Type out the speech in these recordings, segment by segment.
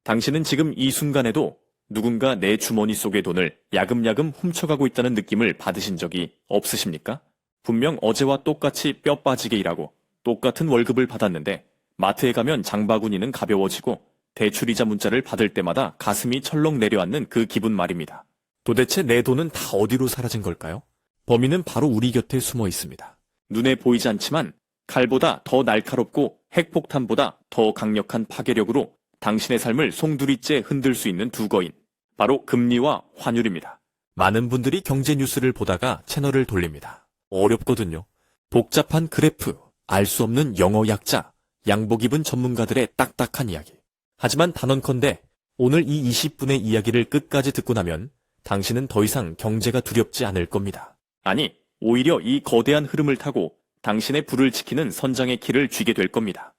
당신은 지금 이 순간에도 누군가 내 주머니 속의 돈을 야금야금 훔쳐가고 있다는 느낌을 받으신 적이 없으십니까? 분명 어제와 똑같이 뼈 빠지게 일하고 똑같은 월급을 받았는데 마트에 가면 장바구니는 가벼워지고 대출이자 문자를 받을 때마다 가슴이 철렁 내려앉는 그 기분 말입니다. 도대체 내 돈은 다 어디로 사라진 걸까요? 범인은 바로 우리 곁에 숨어 있습니다. 눈에 보이지 않지만 칼보다 더 날카롭고 핵폭탄보다 더 강력한 파괴력으로 당신의 삶을 송두리째 흔들 수 있는 두 거인, 바로 금리와 환율입니다. 많은 분들이 경제 뉴스를 보다가 채널을 돌립니다. 어렵거든요. 복잡한 그래프, 알 수 없는 영어 약자, 양복 입은 전문가들의 딱딱한 이야기. 하지만 단언컨대 오늘 이 20분의 이야기를 끝까지 듣고 나면 당신은 더 이상 경제가 두렵지 않을 겁니다. 아니, 오히려 이 거대한 흐름을 타고 당신의 불을 지키는 선장의 키를 쥐게 될 겁니다.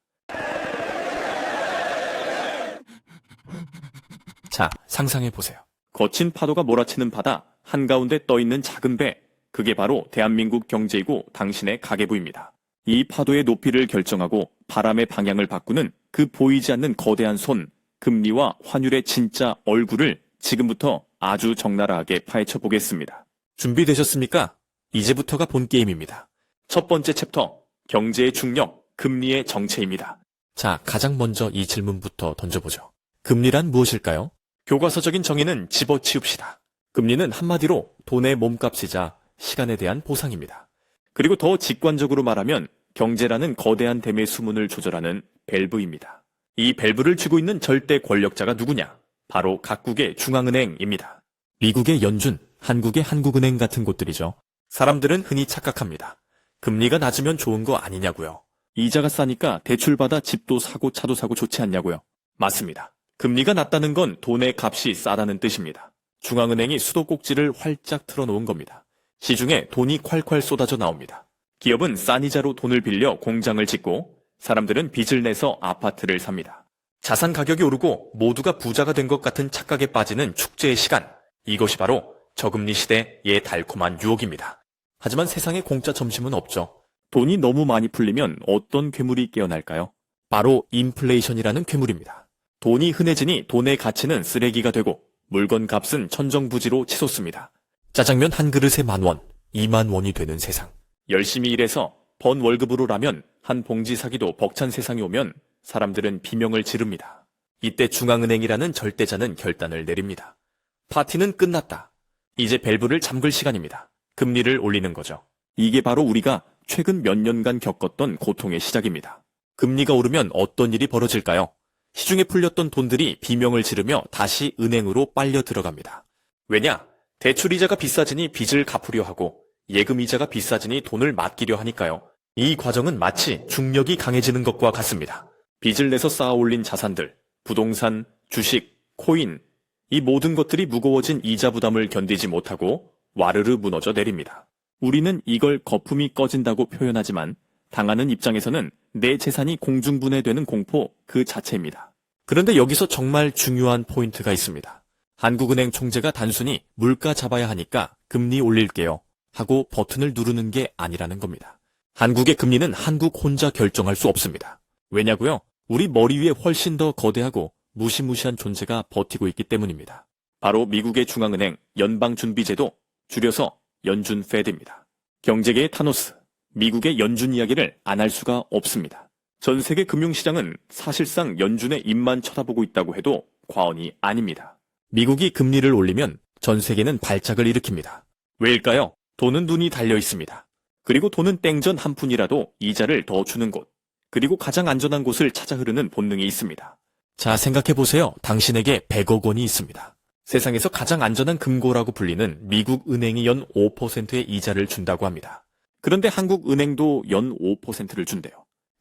자, 상상해보세요. 거친 파도가 몰아치는 바다 한가운데 떠있는 작은 배, 그게 바로 대한민국 경제이고 당신의 가계부입니다. 이 파도의 높이를 결정하고 바람의 방향을 바꾸는 그 보이지 않는 거대한 손, 금리와 환율의 진짜 얼굴을 지금부터 아주 적나라하게 파헤쳐 보겠습니다. 준비되셨습니까? 이제부터가 본 게임입니다. 첫 번째 챕터, 경제의 중력, 금리의 정체입니다. 자, 가장 먼저 이 질문부터 던져보죠. 금리란 무엇일까요? 교과서적인 정의는 집어치웁시다. 금리는 한마디로 돈의 몸값이자 시간에 대한 보상입니다. 그리고 더 직관적으로 말하면 경제라는 거대한 댐의 수문을 조절하는 밸브입니다. 이 밸브를 쥐고 있는 절대 권력자가 누구냐? 바로 각국의 중앙은행입니다. 미국의 연준, 한국의 한국은행 같은 곳들이죠. 사람들은 흔히 착각합니다. 금리가 낮으면 좋은 거 아니냐고요. 이자가 싸니까 대출받아 집도 사고 차도 사고 좋지 않냐고요. 맞습니다. 금리가 낮다는 건 돈의 값이 싸다는 뜻입니다. 중앙은행이 수도꼭지를 활짝 틀어놓은 겁니다. 시중에 돈이 콸콸 쏟아져 나옵니다. 기업은 싼 이자로 돈을 빌려 공장을 짓고 사람들은 빚을 내서 아파트를 삽니다. 자산 가격이 오르고 모두가 부자가 된 것 같은 착각에 빠지는 축제의 시간. 이것이 바로 저금리 시대의 달콤한 유혹입니다. 하지만 세상에 공짜 점심은 없죠. 돈이 너무 많이 풀리면 어떤 괴물이 깨어날까요? 바로 인플레이션이라는 괴물입니다. 돈이 흔해지니 돈의 가치는 쓰레기가 되고 물건 값은 천정부지로 치솟습니다. 짜장면 한 그릇에 10,000원, 20,000원이 되는 세상. 열심히 일해서 번 월급으로 라면 한 봉지 사기도 벅찬 세상이 오면 사람들은 비명을 지릅니다. 이때 중앙은행이라는 절대자는 결단을 내립니다. 파티는 끝났다. 이제 밸브를 잠글 시간입니다. 금리를 올리는 거죠. 이게 바로 우리가 최근 몇 년간 겪었던 고통의 시작입니다. 금리가 오르면 어떤 일이 벌어질까요? 시중에 풀렸던 돈들이 비명을 지르며 다시 은행으로 빨려 들어갑니다. 왜냐? 대출이자가 비싸지니 빚을 갚으려 하고 예금이자가 비싸지니 돈을 맡기려 하니까요. 이 과정은 마치 중력이 강해지는 것과 같습니다. 빚을 내서 쌓아 올린 자산들, 부동산, 주식, 코인, 이 모든 것들이 무거워진 이자 부담을 견디지 못하고 와르르 무너져 내립니다. 우리는 이걸 거품이 꺼진다고 표현하지만 당하는 입장에서는 내 재산이 공중분해되는 공포 그 자체입니다. 그런데 여기서 정말 중요한 포인트가 있습니다. 한국은행 총재가 단순히 물가 잡아야 하니까 금리 올릴게요 하고 버튼을 누르는 게 아니라는 겁니다. 한국의 금리는 한국 혼자 결정할 수 없습니다. 왜냐고요? 우리 머리 위에 훨씬 더 거대하고 무시무시한 존재가 버티고 있기 때문입니다. 바로 미국의 중앙은행 연방준비제도, 줄여서 연준 페드입니다. 경제계의 타노스, 미국의 연준 이야기를 안 할 수가 없습니다. 전 세계 금융시장은 사실상 연준의 입만 쳐다보고 있다고 해도 과언이 아닙니다. 미국이 금리를 올리면 전 세계는 발작을 일으킵니다. 왜일까요? 돈은 눈이 달려 있습니다. 그리고 돈은 땡전 한 푼이라도 이자를 더 주는 곳, 그리고 가장 안전한 곳을 찾아 흐르는 본능이 있습니다. 자, 생각해보세요. 당신에게 100억 원이 있습니다. 세상에서 가장 안전한 금고라고 불리는 미국 은행이 연 5%의 이자를 준다고 합니다. 그런데 한국 은행도 연 5%를 준대요.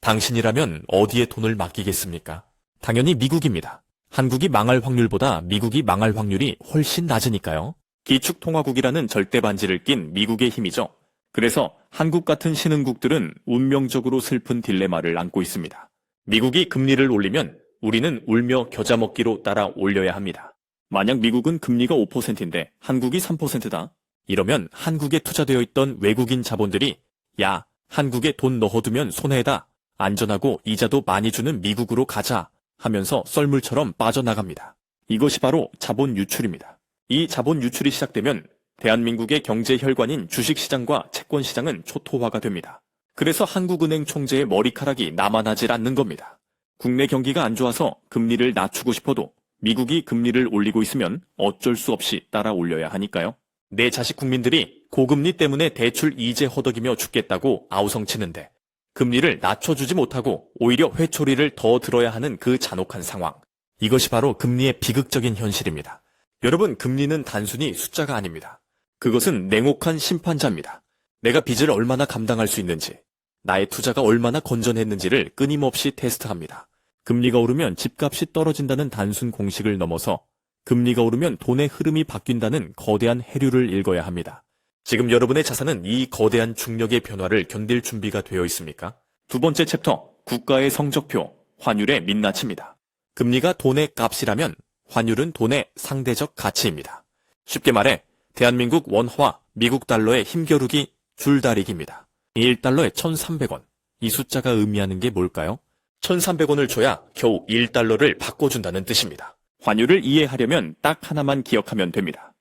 당신이라면 어디에 돈을 맡기겠습니까? 당연히 미국입니다. 한국이 망할 확률보다 미국이 망할 확률이 훨씬 낮으니까요. 기축통화국이라는 절대 반지를 낀 미국의 힘이죠. 그래서 한국 같은 신흥국들은 운명적으로 슬픈 딜레마를 안고 있습니다. 미국이 금리를 올리면 우리는 울며 겨자 먹기로 따라 올려야 합니다. 만약 미국은 금리가 5%인데 한국이 3%다. 이러면 한국에 투자되어 있던 외국인 자본들이 야, 한국에 돈 넣어두면 손해다. 안전하고 이자도 많이 주는 미국으로 가자 하면서 썰물처럼 빠져나갑니다. 이것이 바로 자본 유출입니다. 이 자본 유출이 시작되면 대한민국의 경제 혈관인 주식시장과 채권시장은 초토화가 됩니다. 그래서 한국은행 총재의 머리카락이 남아나질 않는 겁니다. 국내 경기가 안 좋아서 금리를 낮추고 싶어도 미국이 금리를 올리고 있으면 어쩔 수 없이 따라 올려야 하니까요. 내 자식 국민들이 고금리 때문에 대출 이제 허덕이며 죽겠다고 아우성치는데 금리를 낮춰주지 못하고 오히려 회초리를 더 들어야 하는 그 잔혹한 상황. 이것이 바로 금리의 비극적인 현실입니다. 여러분, 금리는 단순히 숫자가 아닙니다. 그것은 냉혹한 심판자입니다. 내가 빚을 얼마나 감당할 수 있는지, 나의 투자가 얼마나 건전했는지를 끊임없이 테스트합니다. 금리가 오르면 집값이 떨어진다는 단순 공식을 넘어서 금리가 오르면 돈의 흐름이 바뀐다는 거대한 해류를 읽어야 합니다. 지금 여러분의 자산은 이 거대한 중력의 변화를 견딜 준비가 되어 있습니까? 두 번째 챕터, 국가의 성적표, 환율의 민낯입니다. 금리가 돈의 값이라면 환율은 돈의 상대적 가치입니다. 쉽게 말해 대한민국 원화와 미국 달러의 힘겨루기 줄다리기입니다. 1달러에 1,300원. 이 숫자가 의미하는 게 뭘까요? 1,300원을 줘야 겨우 1달러를 바꿔준다는 뜻입니다. 환율을 이해하려면 딱 하나만 기억하면 됩니다.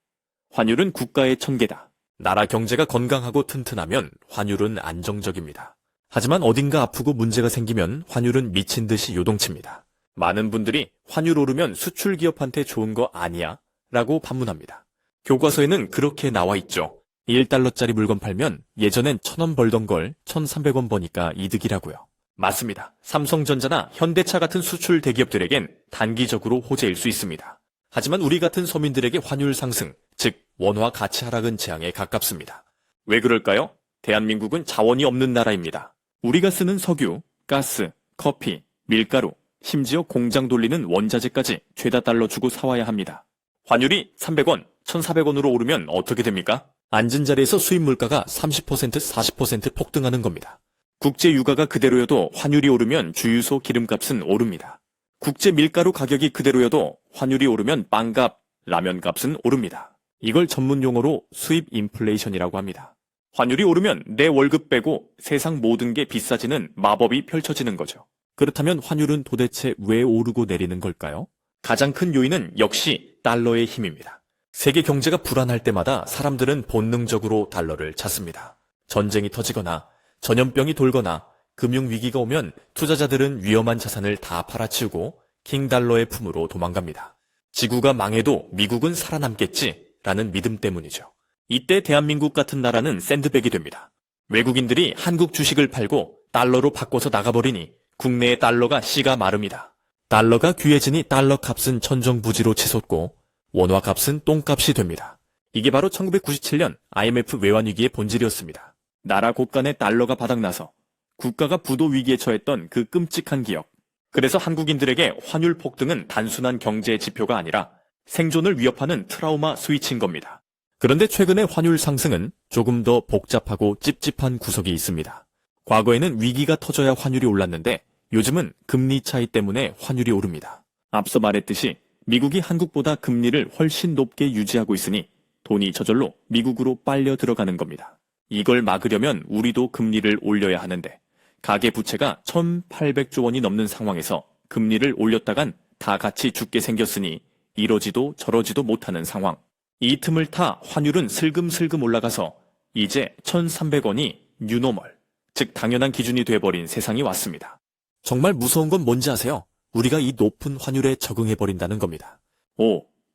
환율은 국가의 천계다. 나라 경제가 건강하고 튼튼하면 환율은 안정적입니다. 하지만 어딘가 아프고 문제가 생기면 환율은 미친 듯이 요동칩니다. 많은 분들이 환율 오르면 수출 기업한테 좋은 거 아니야? 라고 반문합니다. 교과서에는 그렇게 나와 있죠. 1달러짜리 물건 팔면 예전엔 1,000원 벌던 걸 1,300원 버니까 이득이라고요. 맞습니다. 삼성전자나 현대차 같은 수출 대기업들에겐 단기적으로 호재일 수 있습니다. 하지만 우리 같은 서민들에게 환율 상승, 즉 원화 가치 하락은 재앙에 가깝습니다. 왜 그럴까요? 대한민국은 자원이 없는 나라입니다. 우리가 쓰는 석유, 가스, 커피, 밀가루, 심지어 공장 돌리는 원자재까지 죄다 달러 주고 사와야 합니다. 환율이 300원, 1,400원으로 오르면 어떻게 됩니까? 앉은 자리에서 수입 물가가 30%, 40% 폭등하는 겁니다. 국제 유가가 그대로여도 환율이 오르면 주유소 기름값은 오릅니다. 국제 밀가루 가격이 그대로여도 환율이 오르면 빵값, 라면값은 오릅니다. 이걸 전문 용어로 수입 인플레이션이라고 합니다. 환율이 오르면 내 월급 빼고 세상 모든 게 비싸지는 마법이 펼쳐지는 거죠. 그렇다면 환율은 도대체 왜 오르고 내리는 걸까요? 가장 큰 요인은 역시 달러의 힘입니다. 세계 경제가 불안할 때마다 사람들은 본능적으로 달러를 찾습니다. 전쟁이 터지거나 전염병이 돌거나 금융위기가 오면 투자자들은 위험한 자산을 다 팔아치우고 킹달러의 품으로 도망갑니다. 지구가 망해도 미국은 살아남겠지라는 믿음 때문이죠. 이때 대한민국 같은 나라는 샌드백이 됩니다. 외국인들이 한국 주식을 팔고 달러로 바꿔서 나가버리니 국내의 달러가 씨가 마릅니다. 달러가 귀해지니 달러 값은 천정부지로 치솟고 원화 값은 똥값이 됩니다. 이게 바로 1997년 IMF 외환위기의 본질이었습니다. 나라 곳간에 달러가 바닥나서 국가가 부도 위기에 처했던 그 끔찍한 기억. 그래서 한국인들에게 환율 폭등은 단순한 경제 지표가 아니라 생존을 위협하는 트라우마 스위치인 겁니다. 그런데 최근의 환율 상승은 조금 더 복잡하고 찝찝한 구석이 있습니다. 과거에는 위기가 터져야 환율이 올랐는데 요즘은 금리 차이 때문에 환율이 오릅니다. 앞서 말했듯이 미국이 한국보다 금리를 훨씬 높게 유지하고 있으니 돈이 저절로 미국으로 빨려 들어가는 겁니다. 이걸 막으려면 우리도 금리를 올려야 하는데 가계부채가 1,800조 원이 넘는 상황에서 금리를 올렸다간 다 같이 죽게 생겼으니 이러지도 저러지도 못하는 상황. 이 틈을 타 환율은 슬금슬금 올라가서 이제 1,300원이 뉴노멀, 즉 당연한 기준이 돼버린 세상이 왔습니다. 정말 무서운 건 뭔지 아세요? 우리가 이 높은 환율에 적응해버린다는 겁니다.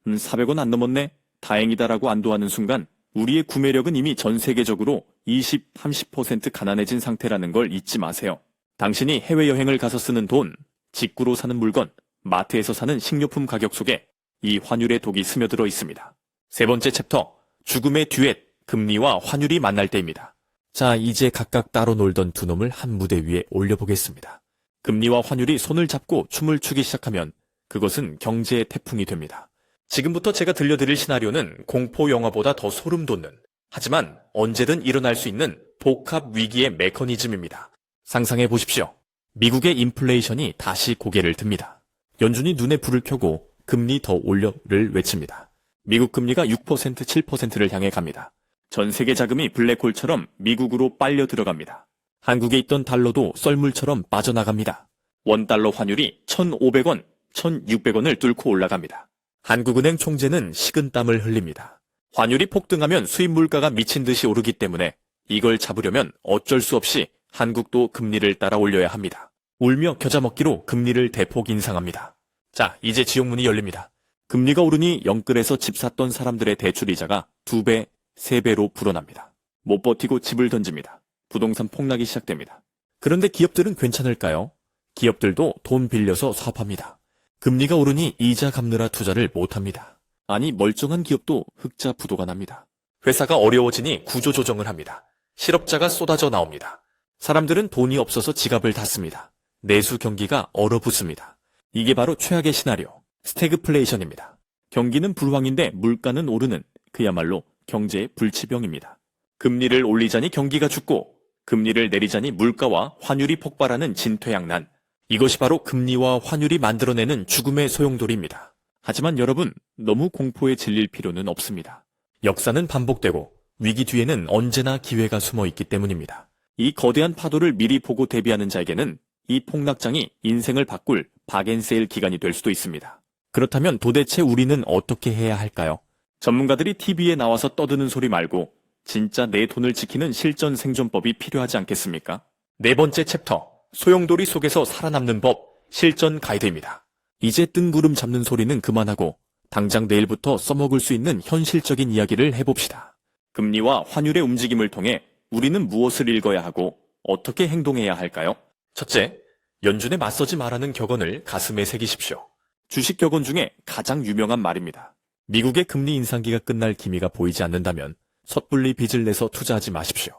400원 안 넘었네? 다행이다라고 안도하는 순간 우리의 구매력은 이미 전 세계적으로 20, 30% 가난해진 상태라는 걸 잊지 마세요. 당신이 해외여행을 가서 쓰는 돈, 직구로 사는 물건, 마트에서 사는 식료품 가격 속에 이 환율의 독이 스며들어 있습니다. 세 번째 챕터, 죽음의 듀엣, 금리와 환율이 만날 때입니다. 자, 이제 각각 따로 놀던 두 놈을 한 무대 위에 올려보겠습니다. 금리와 환율이 손을 잡고 춤을 추기 시작하면 그것은 경제의 태풍이 됩니다. 지금부터 제가 들려드릴 시나리오는 공포 영화보다 더 소름 돋는, 하지만 언제든 일어날 수 있는 복합 위기의 메커니즘입니다. 상상해 보십시오. 미국의 인플레이션이 다시 고개를 듭니다. 연준이 눈에 불을 켜고 금리 더 올려를 외칩니다. 미국 금리가 6%, 7%를 향해 갑니다. 전 세계 자금이 블랙홀처럼 미국으로 빨려 들어갑니다. 한국에 있던 달러도 썰물처럼 빠져나갑니다. 원달러 환율이 1,500원, 1,600원을 뚫고 올라갑니다. 한국은행 총재는 식은땀을 흘립니다. 환율이 폭등하면 수입 물가가 미친 듯이 오르기 때문에 이걸 잡으려면 어쩔 수 없이 한국도 금리를 따라 올려야 합니다. 울며 겨자 먹기로 금리를 대폭 인상합니다. 자, 이제 지옥문이 열립니다. 금리가 오르니 영끌에서 집 샀던 사람들의 대출이자가 2배, 3배로 불어납니다. 못 버티고 집을 던집니다. 부동산 폭락이 시작됩니다. 그런데 기업들은 괜찮을까요? 기업들도 돈 빌려서 사업합니다. 금리가 오르니 이자 갚느라 투자를 못합니다. 아니, 멀쩡한 기업도 흑자 부도가 납니다. 회사가 어려워지니 구조조정을 합니다. 실업자가 쏟아져 나옵니다. 사람들은 돈이 없어서 지갑을 닫습니다. 내수 경기가 얼어붙습니다. 이게 바로 최악의 시나리오, 스태그플레이션입니다. 경기는 불황인데 물가는 오르는 그야말로 경제의 불치병입니다. 금리를 올리자니 경기가 죽고 금리를 내리자니 물가와 환율이 폭발하는 진퇴양난. 이것이 바로 금리와 환율이 만들어내는 죽음의 소용돌이입니다. 하지만 여러분, 너무 공포에 질릴 필요는 없습니다. 역사는 반복되고 위기 뒤에는 언제나 기회가 숨어 있기 때문입니다. 이 거대한 파도를 미리 보고 대비하는 자에게는 이 폭락장이 인생을 바꿀 박앤세일 기간이 될 수도 있습니다. 그렇다면 도대체 우리는 어떻게 해야 할까요? 전문가들이 TV에 나와서 떠드는 소리 말고 진짜 내 돈을 지키는 실전 생존법이 필요하지 않겠습니까? 네 번째 챕터, 소용돌이 속에서 살아남는 법, 실전 가이드입니다. 이제 뜬구름 잡는 소리는 그만하고 당장 내일부터 써먹을 수 있는 현실적인 이야기를 해봅시다. 금리와 환율의 움직임을 통해 우리는 무엇을 읽어야 하고 어떻게 행동해야 할까요? 첫째, 연준에 맞서지 말라는 격언을 가슴에 새기십시오. 주식 격언 중에 가장 유명한 말입니다. 미국의 금리 인상기가 끝날 기미가 보이지 않는다면 섣불리 빚을 내서 투자하지 마십시오.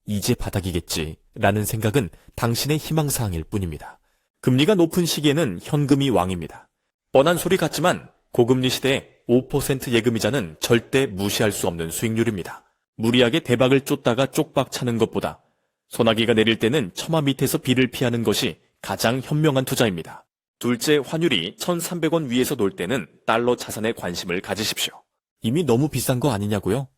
이제 바닥이겠지 라는 생각은 당신의 희망사항일 뿐입니다. 금리가 높은 시기에는 현금이 왕입니다. 뻔한 소리 같지만 고금리 시대에 5% 예금이자는 절대 무시할 수 없는 수익률입니다. 무리하게 대박을 쫓다가 쪽박 차는 것보다 소나기가 내릴 때는 처마 밑에서 비를 피하는 것이 가장 현명한 투자입니다. 둘째, 환율이 1,300원 위에서 놀 때는 달러 자산에 관심을 가지십시오. 이미 너무 비싼 거 아니냐고요?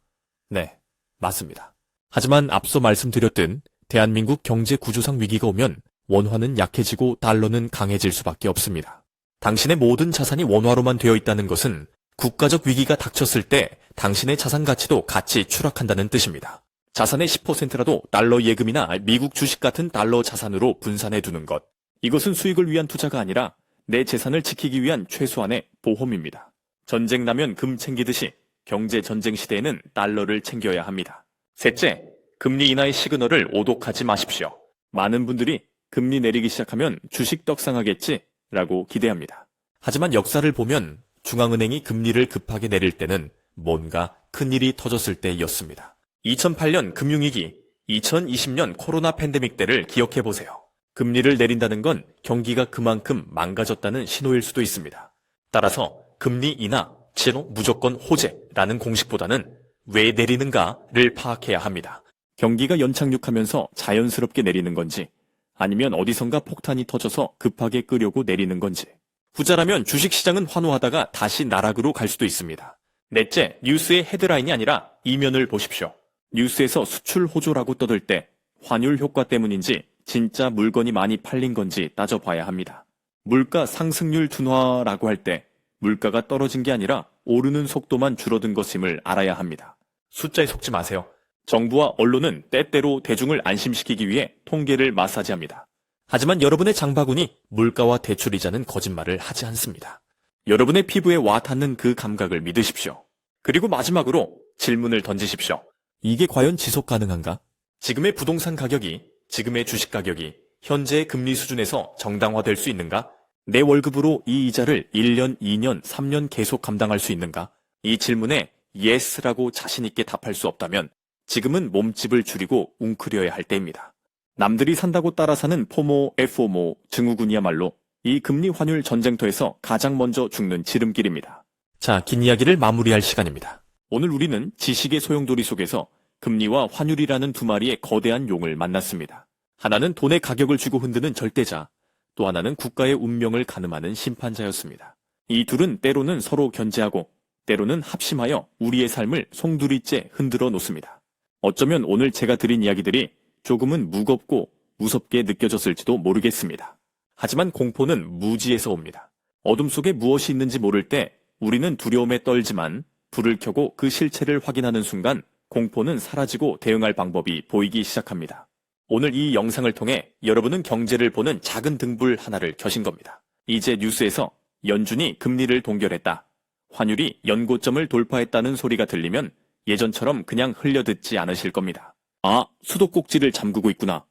네, 맞습니다. 하지만 앞서 말씀드렸듯 대한민국 경제 구조상 위기가 오면 원화는 약해지고 달러는 강해질 수밖에 없습니다. 당신의 모든 자산이 원화로만 되어 있다는 것은 국가적 위기가 닥쳤을 때 당신의 자산 가치도 같이 추락한다는 뜻입니다. 자산의 10%라도 달러 예금이나 미국 주식 같은 달러 자산으로 분산해 두는 것. 이것은 수익을 위한 투자가 아니라 내 재산을 지키기 위한 최소한의 보험입니다. 전쟁 나면 금 챙기듯이 경제 전쟁 시대에는 달러를 챙겨야 합니다. 셋째, 금리 인하의 시그널을 오독하지 마십시오. 많은 분들이 금리 내리기 시작하면 주식 떡상하겠지 라고 기대합니다. 하지만 역사를 보면 중앙은행이 금리를 급하게 내릴 때는 뭔가 큰일이 터졌을 때였습니다. 2008년 금융위기, 2020년 코로나 팬데믹 때를 기억해보세요. 금리를 내린다는 건 경기가 그만큼 망가졌다는 신호일 수도 있습니다. 따라서 금리 인하, 제로 무조건 호재라는 공식보다는 왜 내리는가를 파악해야 합니다. 경기가 연착륙하면서 자연스럽게 내리는 건지 아니면 어디선가 폭탄이 터져서 급하게 끄려고 내리는 건지. 후자라면 주식시장은 환호하다가 다시 나락으로 갈 수도 있습니다. 넷째, 뉴스의 헤드라인이 아니라 이면을 보십시오. 뉴스에서 수출 호조라고 떠들 때 환율 효과 때문인지 진짜 물건이 많이 팔린 건지 따져봐야 합니다. 물가 상승률 둔화라고 할 때 물가가 떨어진 게 아니라 오르는 속도만 줄어든 것임을 알아야 합니다. 숫자에 속지 마세요. 정부와 언론은 때때로 대중을 안심시키기 위해 통계를 마사지합니다. 하지만 여러분의 장바구니, 물가와 대출이자는 거짓말을 하지 않습니다. 여러분의 피부에 와 닿는 그 감각을 믿으십시오. 그리고 마지막으로 질문을 던지십시오. 이게 과연 지속 가능한가? 지금의 부동산 가격이, 지금의 주식 가격이 현재의 금리 수준에서 정당화될 수 있는가? 내 월급으로 이 이자를 1년, 2년, 3년 계속 감당할 수 있는가? 이 질문에 yes라고 자신있게 답할 수 없다면 지금은 몸집을 줄이고 웅크려야 할 때입니다. 남들이 산다고 따라 사는 포모, FOMO 증후군이야말로 이 금리 환율 전쟁터에서 가장 먼저 죽는 지름길입니다. 자, 긴 이야기를 마무리할 시간입니다. 오늘 우리는 지식의 소용돌이 속에서 금리와 환율이라는 두 마리의 거대한 용을 만났습니다. 하나는 돈의 가격을 주고 흔드는 절대자, 또 하나는 국가의 운명을 가늠하는 심판자였습니다. 이 둘은 때로는 서로 견제하고 때로는 합심하여 우리의 삶을 송두리째 흔들어 놓습니다. 어쩌면 오늘 제가 드린 이야기들이 조금은 무겁고 무섭게 느껴졌을지도 모르겠습니다. 하지만 공포는 무지에서 옵니다. 어둠 속에 무엇이 있는지 모를 때 우리는 두려움에 떨지만 불을 켜고 그 실체를 확인하는 순간 공포는 사라지고 대응할 방법이 보이기 시작합니다. 오늘 이 영상을 통해 여러분은 경제를 보는 작은 등불 하나를 켜신 겁니다. 이제 뉴스에서 연준이 금리를 동결했다, 환율이 연고점을 돌파했다는 소리가 들리면 예전처럼 그냥 흘려듣지 않으실 겁니다. 아, 수도꼭지를 잠그고 있구나.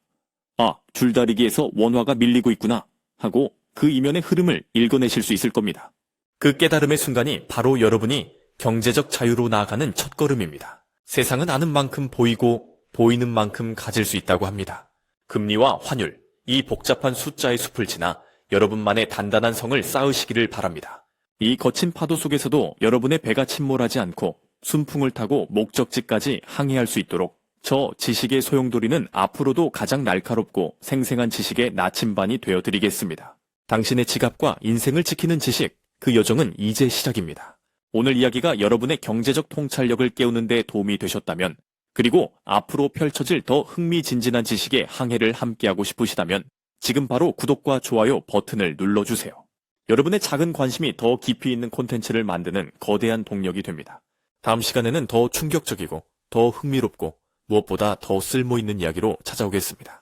아, 줄다리기에서 원화가 밀리고 있구나 하고 그 이면의 흐름을 읽어내실 수 있을 겁니다. 그 깨달음의 순간이 바로 여러분이 경제적 자유로 나아가는 첫걸음입니다. 세상은 아는 만큼 보이고 보이는 만큼 가질 수 있다고 합니다. 금리와 환율, 이 복잡한 숫자의 숲을 지나 여러분만의 단단한 성을 쌓으시기를 바랍니다. 이 거친 파도 속에서도 여러분의 배가 침몰하지 않고 순풍을 타고 목적지까지 항해할 수 있도록 저 지식의 소용돌이는 앞으로도 가장 날카롭고 생생한 지식의 나침반이 되어드리겠습니다. 당신의 지갑과 인생을 지키는 지식, 그 여정은 이제 시작입니다. 오늘 이야기가 여러분의 경제적 통찰력을 깨우는 데 도움이 되셨다면, 그리고 앞으로 펼쳐질 더 흥미진진한 지식의 항해를 함께하고 싶으시다면 지금 바로 구독과 좋아요 버튼을 눌러주세요. 여러분의 작은 관심이 더 깊이 있는 콘텐츠를 만드는 거대한 동력이 됩니다. 다음 시간에는 더 충격적이고 더 흥미롭고 무엇보다 더 쓸모있는 이야기로 찾아오겠습니다.